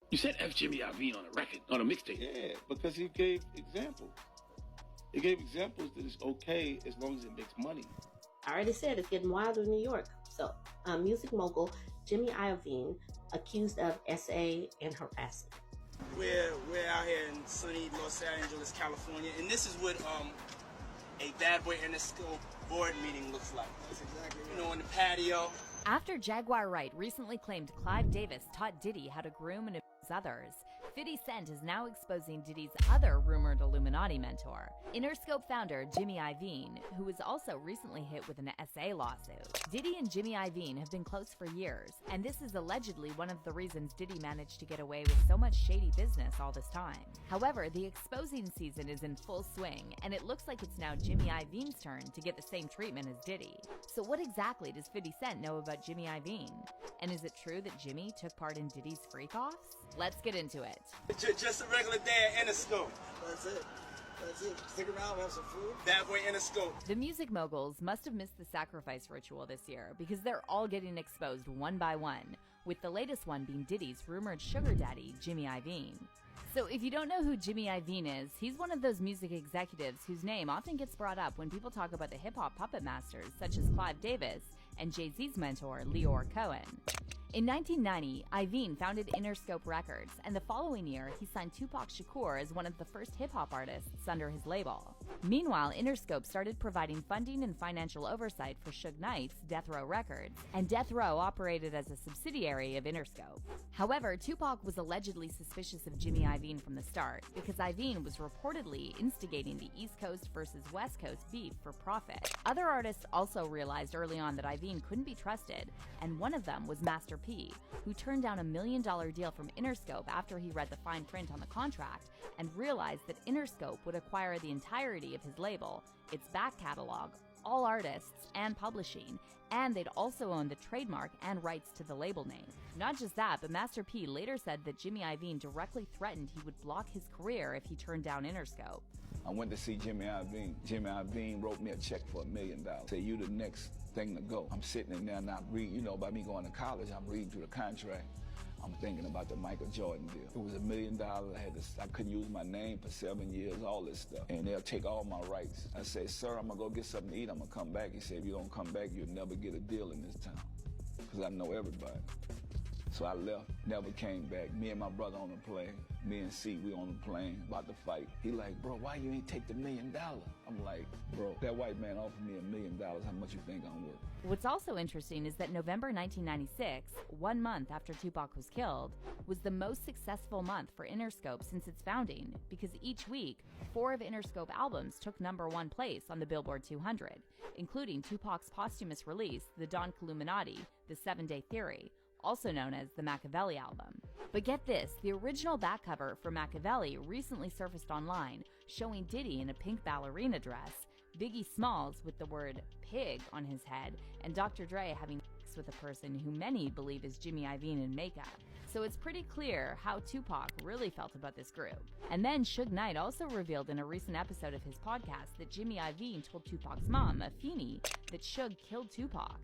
You said F. Jimmy Iovine on a record, on a mixtape. Yeah, because he gave examples. He gave examples that it's okay as long as it makes money. I already said it's getting wild in New York. So, music mogul Jimmy Iovine accused of SA and harassment. We're out here in sunny Los Angeles, California, and this is what a bad boy Interscope board meeting looks like. That's exactly right. You know, on the patio. After Jaguar Wright recently claimed Clive Davis taught Diddy how to groom and abuse others, 50 Cent is now exposing Diddy's other rumored Illuminati mentor, Interscope founder Jimmy Iovine, who was also recently hit with an SA lawsuit. Diddy and Jimmy Iovine have been close for years, and this is allegedly one of the reasons Diddy managed to get away with so much shady business all this time. However, the exposing season is in full swing, and it looks like it's now Jimmy Iovine's turn to get the same treatment as Diddy. So what exactly does 50 Cent know about Jimmy Iovine? And is it true that Jimmy took part in Diddy's freak-offs? Let's get into it. Just a regular day at Interscope. That's it. That's it. Stick around, we'll have some food. Bad boy Interscope. The music moguls must have missed the sacrifice ritual this year because they're all getting exposed one by one, with the latest one being Diddy's rumored sugar daddy, Jimmy Iovine. So if you don't know who Jimmy Iovine is, he's one of those music executives whose name often gets brought up when people talk about the hip-hop puppet masters such as Clive Davis and Jay-Z's mentor, Leor Cohen. In 1990, Iovine founded Interscope Records, and the following year, he signed Tupac Shakur as one of the first hip-hop artists under his label. Meanwhile, Interscope started providing funding and financial oversight for Suge Knight's Death Row Records, and Death Row operated as a subsidiary of Interscope. However, Tupac was allegedly suspicious of Jimmy Iovine from the start, because Iovine was reportedly instigating the East Coast versus West Coast beef for profit. Other artists also realized early on that Iovine couldn't be trusted, and one of them was Master P, who turned down $1 million deal from Interscope after he read the fine print on the contract and realized that Interscope would acquire the entirety of his label, its back catalog, all artists, and publishing, and they'd also own the trademark and rights to the label name. Not just that, but Master P later said that Jimmy Iovine directly threatened he would block his career if he turned down Interscope. I went to see Jimmy Iovine. Jimmy Iovine wrote me a check for $1 million. Say, you the next thing to go. I'm sitting in there and I read, you know, by me going to college, I'm reading through the contract. I'm thinking about the Michael Jordan deal. It was $1 million. I couldn't use my name for 7 years, all this stuff. And they'll take all my rights. I said, sir, I'm gonna go get something to eat. I'm gonna come back. He said, if you don't come back, you'll never get a deal in this town. Because I know everybody. So I left, never came back. Me and my brother on the plane. Me and C, we on the plane, about to fight. He like, bro, why you ain't take the $1 million? I'm like, bro, that white man offered me $1 million. How much you think I'm worth? What's also interesting is that November 1996, 1 month after Tupac was killed, was the most successful month for Interscope since its founding, because each week, 4 of Interscope albums took #1 place on the Billboard 200, including Tupac's posthumous release, The Don Illuminati, The 7-Day Theory, also known as the Machiavelli album. But get this, the original back cover for Machiavelli recently surfaced online, showing Diddy in a pink ballerina dress, Biggie Smalls with the word pig on his head, and Dr. Dre having sex with a person who many believe is Jimmy Iovine in makeup. So it's pretty clear how Tupac really felt about this group. And then Suge Knight also revealed in a recent episode of his podcast that Jimmy Iovine told Tupac's mom, Afeni, that Suge killed Tupac.